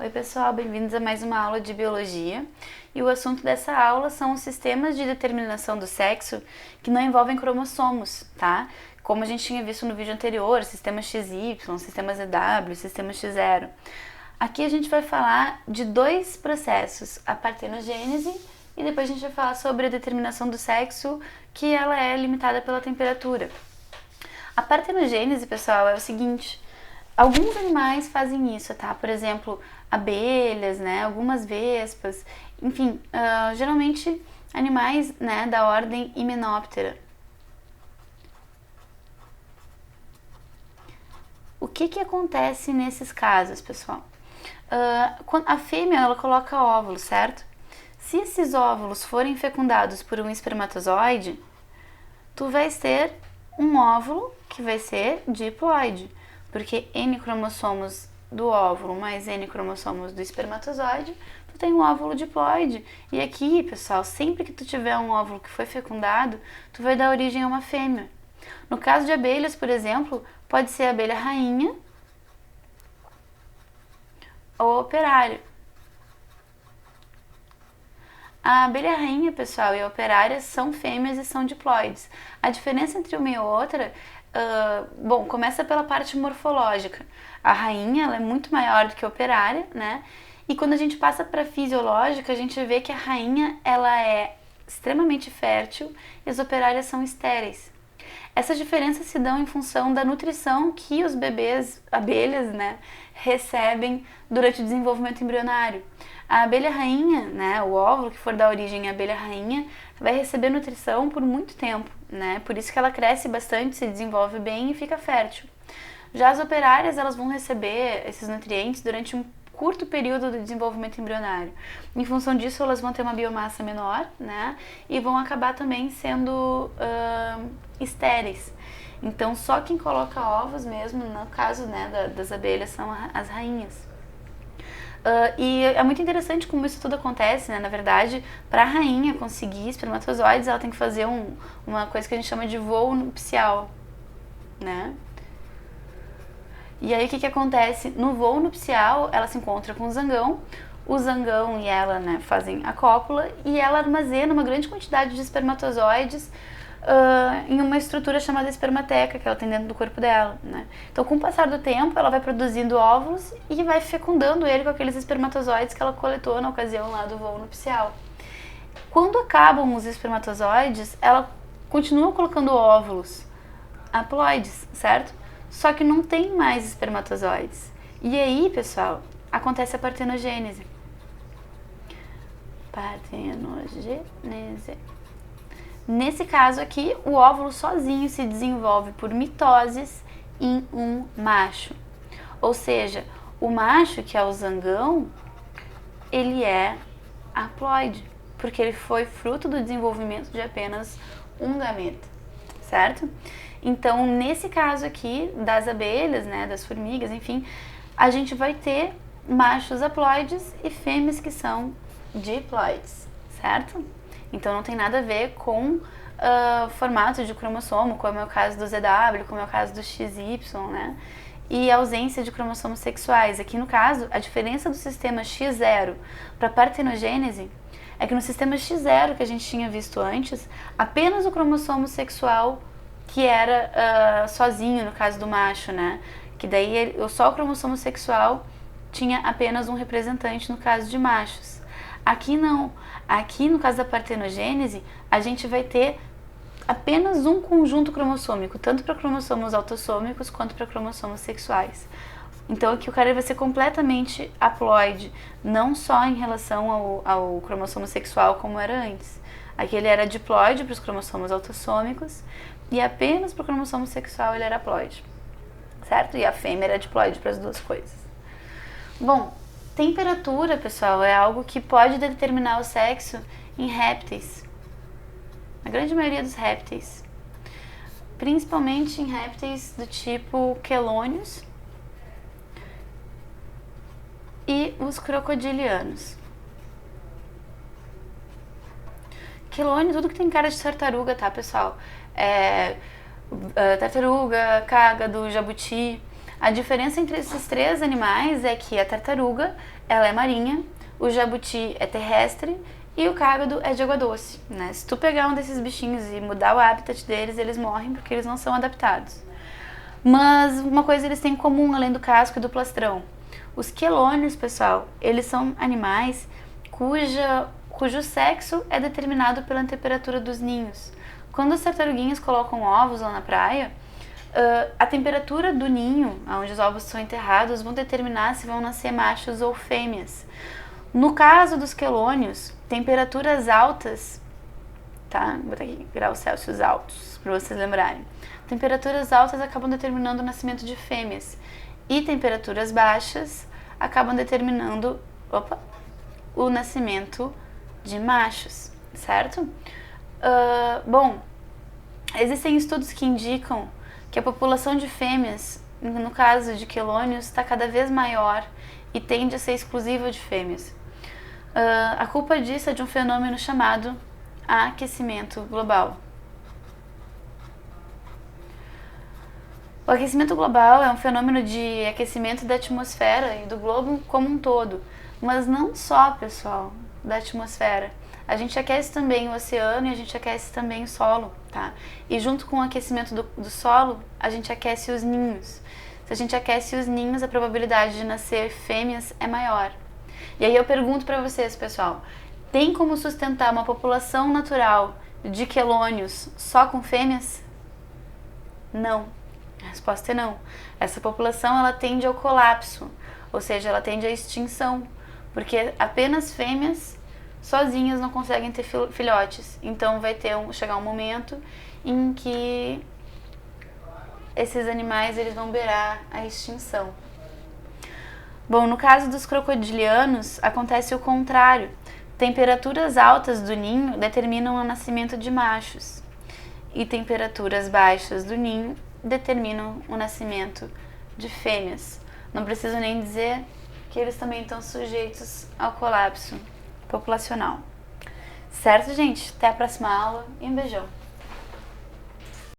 Oi pessoal, bem-vindos a mais uma aula de biologia. E o assunto dessa aula são os sistemas de determinação do sexo que não envolvem cromossomos, tá? Como a gente tinha visto no vídeo anterior, sistema XY, sistema ZW, sistema X0. Aqui a gente vai falar de dois processos, a partenogênese e depois a gente vai falar sobre a determinação do sexo, que ela é limitada pela temperatura. A partenogênese, pessoal, é o seguinte: alguns animais fazem isso, tá? Por exemplo, abelhas, né? Algumas vespas, enfim, geralmente animais, né, da ordem Hymenoptera. O que acontece nesses casos, pessoal? A fêmea, ela coloca óvulos, certo? Se esses óvulos forem fecundados por um espermatozoide, tu vais ter um óvulo que vai ser diploide, porque N cromossomos do óvulo mais N cromossomos do espermatozoide, tu tem um óvulo diploide. E aqui, pessoal, sempre que tu tiver um óvulo que foi fecundado, tu vai dar origem a uma fêmea. No caso de abelhas, por exemplo, pode ser a abelha rainha ou operário. A abelha rainha, pessoal, e a operária são fêmeas e são diploides. A diferença entre uma e outra, bom, começa pela parte morfológica. A rainha, ela é muito maior do que a operária, né? E quando a gente passa para a fisiológica, a gente vê que a rainha, ela é extremamente fértil e as operárias são estéreis. Essas diferenças se dão em função da nutrição que os bebês, abelhas, né, recebem durante o desenvolvimento embrionário. A abelha rainha, né, o óvulo que for dar origem à abelha rainha, vai receber nutrição por muito tempo, né? Por isso que ela cresce bastante, se desenvolve bem e fica fértil. Já as operárias, elas vão receber esses nutrientes durante um curto período do desenvolvimento embrionário. Em função disso, elas vão ter uma biomassa menor, né? E vão acabar também sendo estéreis. Então, só quem coloca ovos mesmo, no caso, né, das abelhas, são as rainhas. E é muito interessante como isso tudo acontece, né? Na verdade, para a rainha conseguir espermatozoides, ela tem que fazer uma coisa que a gente chama de voo nupcial, né? E aí o que acontece? No voo nupcial, ela se encontra com o zangão e ela, né, fazem a cópula e ela armazena uma grande quantidade de espermatozoides em uma estrutura chamada espermateca, que ela tem dentro do corpo dela, né? Então, com o passar do tempo, ela vai produzindo óvulos e vai fecundando ele com aqueles espermatozoides que ela coletou na ocasião lá do voo nupcial. Quando acabam os espermatozoides, ela continua colocando óvulos haploides, certo? Só que não tem mais espermatozoides. E aí, pessoal, acontece a partenogênese. Partenogênese. Nesse caso aqui, o óvulo sozinho se desenvolve por mitoses em um macho. Ou seja, o macho, que é o zangão, ele é haploide, porque ele foi fruto do desenvolvimento de apenas um gameta, certo? Então, nesse caso aqui, das abelhas, né, das formigas, enfim, a gente vai ter machos haploides e fêmeas que são diploides, certo? Então, não tem nada a ver com formato de cromossomo, como é o caso do ZW, como é o caso do XY, né? E a ausência de cromossomos sexuais. Aqui, no caso, a diferença do sistema X0 para partenogênese é que no sistema X0, que a gente tinha visto antes, apenas o cromossomo sexual que era sozinho, no caso do macho, né? Que daí só o cromossomo sexual tinha apenas um representante no caso de machos. Aqui não. Aqui, no caso da partenogênese, a gente vai ter apenas um conjunto cromossômico, tanto para cromossomos autossômicos quanto para cromossomos sexuais. Então aqui o cara vai ser completamente haploide, não só em relação ao cromossomo sexual como era antes. Aqui ele era diploide para os cromossomos autossômicos e apenas para o cromossomo sexual ele era haploide, certo? E a fêmea era diploide para as duas coisas. Bom, temperatura, pessoal, é algo que pode determinar o sexo em répteis. A grande maioria dos répteis. Principalmente em répteis do tipo quelônios e os crocodilianos. Quelônio, tudo que tem cara de tartaruga, tá, pessoal? Tartaruga, cágado, jabuti. A diferença entre esses 3 animais é que a tartaruga, ela é marinha, o jabuti é terrestre e o cágado é de água doce, né? Se tu pegar um desses bichinhos e mudar o habitat deles, eles morrem porque eles não são adaptados. Mas uma coisa eles têm em comum, além do casco e do plastrão. Os quelônios, pessoal, eles são animais cujo sexo é determinado pela temperatura dos ninhos. Quando as tartaruguinhas colocam ovos lá na praia, a temperatura do ninho, onde os ovos são enterrados, vão determinar se vão nascer machos ou fêmeas. No caso dos quelônios, temperaturas altas, tá? Vou aqui virar os Celsius altos, para vocês lembrarem. Temperaturas altas acabam determinando o nascimento de fêmeas e temperaturas baixas acabam determinando o nascimento de machos, certo? Bom, existem estudos que indicam que a população de fêmeas, no caso de quelônios, está cada vez maior e tende a ser exclusiva de fêmeas. A culpa disso é de um fenômeno chamado aquecimento global. O aquecimento global é um fenômeno de aquecimento da atmosfera e do globo como um todo, mas não só, pessoal, da atmosfera. A gente aquece também o oceano e a gente aquece também o solo, tá? E junto com o aquecimento do solo, a gente aquece os ninhos. Se a gente aquece os ninhos, a probabilidade de nascer fêmeas é maior. E aí eu pergunto para vocês, pessoal, tem como sustentar uma população natural de quelônios só com fêmeas? Não. A resposta é não. Essa população ela tende ao colapso, ou seja, ela tende à extinção, porque apenas fêmeas sozinhas não conseguem ter filhotes. Então vai chegar um momento em que esses animais eles vão beirar a extinção. Bom, no caso dos crocodilianos, acontece o contrário. Temperaturas altas do ninho determinam o nascimento de machos e temperaturas baixas do ninho determinam o nascimento de fêmeas. Não preciso nem dizer que eles também estão sujeitos ao colapso populacional. Certo, gente? Até a próxima aula e um beijão!